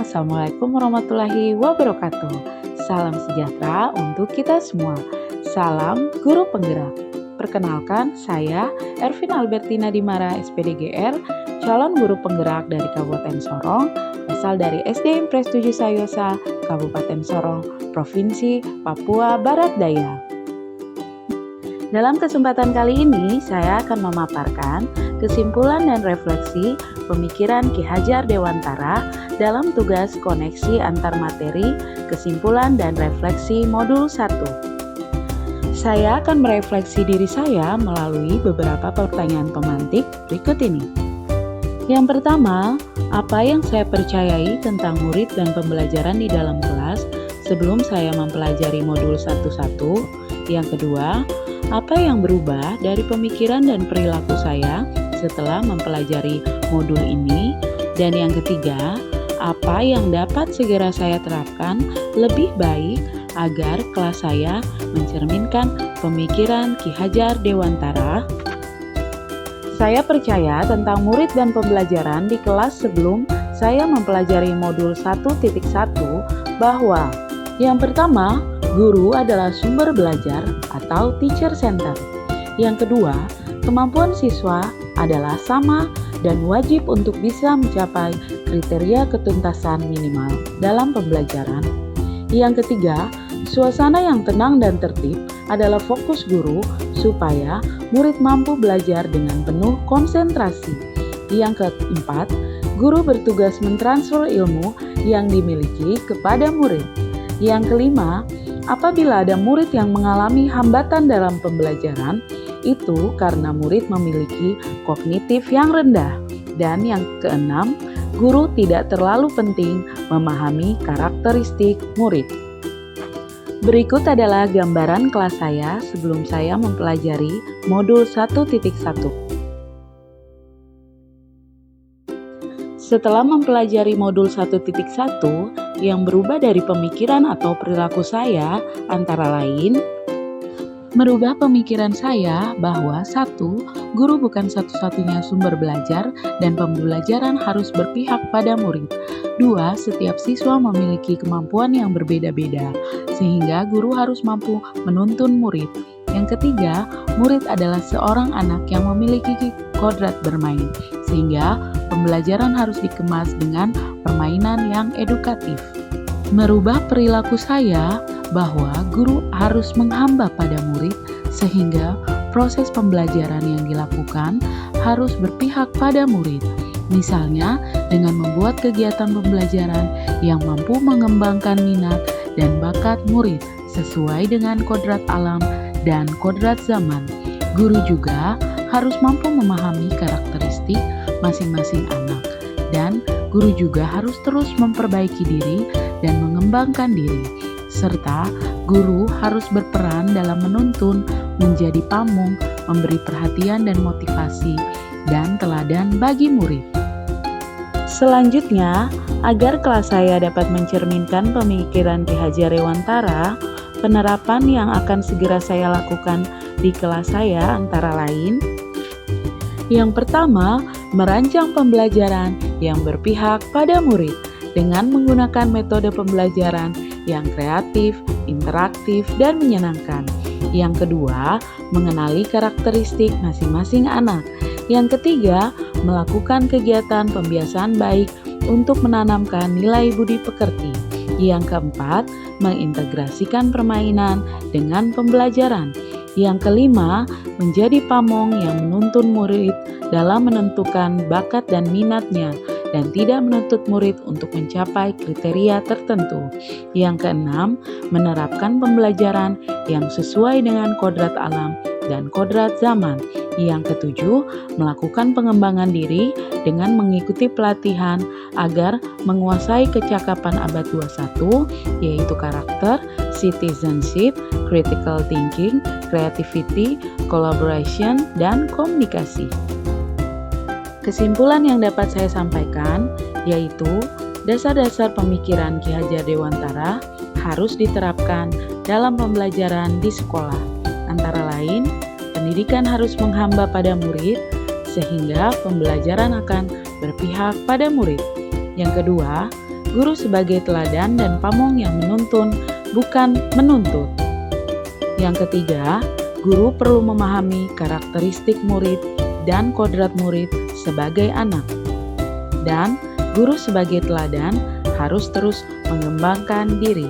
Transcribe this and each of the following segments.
Assalamualaikum warahmatullahi wabarakatuh. Salam sejahtera untuk kita semua. Salam Guru Penggerak. Perkenalkan, saya Ervin Albertina Dimara, SPDGR, calon guru penggerak dari Kabupaten Sorong, asal dari SD Impres 7 Sayosa, Kabupaten Sorong, Provinsi Papua Barat Daya. Dalam kesempatan kali ini, saya akan memaparkan kesimpulan dan refleksi pemikiran Ki Hajar Dewantara dalam tugas koneksi antar materi, kesimpulan dan refleksi modul 1. Saya akan merefleksi diri saya melalui beberapa pertanyaan pemantik berikut ini. Yang pertama, apa yang saya percayai tentang murid dan pembelajaran di dalam kelas sebelum saya mempelajari modul 1.1? Yang kedua, apa yang berubah dari pemikiran dan perilaku saya setelah mempelajari modul ini? Dan yang ketiga, apa yang dapat segera saya terapkan lebih baik agar kelas saya mencerminkan pemikiran Ki Hajar Dewantara? Saya percaya tentang murid dan pembelajaran di kelas sebelum saya mempelajari modul 1.1 bahwa yang pertama, guru adalah sumber belajar atau teacher center. Yang kedua, kemampuan siswa adalah sama dan wajib untuk bisa mencapai kriteria ketuntasan minimal dalam pembelajaran. Yang ketiga, suasana yang tenang dan tertib adalah fokus guru supaya murid mampu belajar dengan penuh konsentrasi. Yang keempat, guru bertugas mentransfer ilmu yang dimiliki kepada murid. Yang kelima, apabila ada murid yang mengalami hambatan dalam pembelajaran, itu karena murid memiliki kognitif yang rendah. Dan yang keenam, guru tidak terlalu penting memahami karakteristik murid. Berikut adalah gambaran kelas saya sebelum saya mempelajari modul 1.1. Setelah mempelajari modul 1.1, yang berubah dari pemikiran atau perilaku saya antara lain, merubah pemikiran saya bahwa 1. Guru bukan satu-satunya sumber belajar dan pembelajaran harus berpihak pada murid. 2. Setiap siswa memiliki kemampuan yang berbeda-beda, sehingga guru harus mampu menuntun murid. Yang ketiga, murid adalah seorang anak yang memiliki kodrat bermain, sehingga pembelajaran harus dikemas dengan permainan yang edukatif. Merubah perilaku saya bahwa guru harus menghamba pada murid sehingga proses pembelajaran yang dilakukan harus berpihak pada murid. Misalnya dengan membuat kegiatan pembelajaran yang mampu mengembangkan minat dan bakat murid sesuai dengan kodrat alam dan kodrat zaman. Guru juga harus mampu memahami karakteristik masing-masing anak, dan guru juga harus terus memperbaiki diri dan mengembangkan diri, serta guru harus berperan dalam menuntun, menjadi pamong, memberi perhatian dan motivasi, dan teladan bagi murid. Selanjutnya, agar kelas saya dapat mencerminkan pemikiran Ki Hajar Dewantara, penerapan yang akan segera saya lakukan di kelas saya antara lain: yang pertama, merancang pembelajaran yang berpihak pada murid dengan menggunakan metode pembelajaran yang kreatif, interaktif, dan menyenangkan. Yang kedua, mengenali karakteristik masing-masing anak. Yang ketiga, melakukan kegiatan pembiasaan baik untuk menanamkan nilai budi pekerti. Yang keempat, mengintegrasikan permainan dengan pembelajaran. Yang kelima, menjadi pamong yang menuntun murid dalam menentukan bakat dan minatnya dan tidak menuntut murid untuk mencapai kriteria tertentu. Yang keenam, menerapkan pembelajaran yang sesuai dengan kodrat alam dan kodrat zaman. Yang ketujuh, melakukan pengembangan diri dengan mengikuti pelatihan agar menguasai kecakapan abad 21, yaitu karakter, citizenship, critical thinking, creativity, collaboration, dan komunikasi. Kesimpulan yang dapat saya sampaikan yaitu dasar-dasar pemikiran Ki Hajar Dewantara harus diterapkan dalam pembelajaran di sekolah. Antara lain, pendidikan harus menghamba pada murid sehingga pembelajaran akan berpihak pada murid. Yang kedua, guru sebagai teladan dan pamong yang menuntun, bukan menuntut. Yang ketiga, guru perlu memahami karakteristik murid dan kodrat murid sebagai anak. Dan guru sebagai teladan harus terus mengembangkan diri.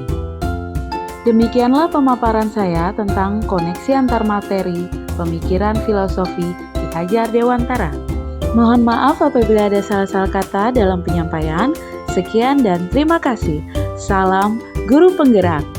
Demikianlah pemaparan saya tentang koneksi antar materi, pemikiran filosofi Ki Hajar Dewantara. Mohon maaf apabila ada salah-salah kata dalam penyampaian. Sekian dan terima kasih. Salam Guru Penggerak.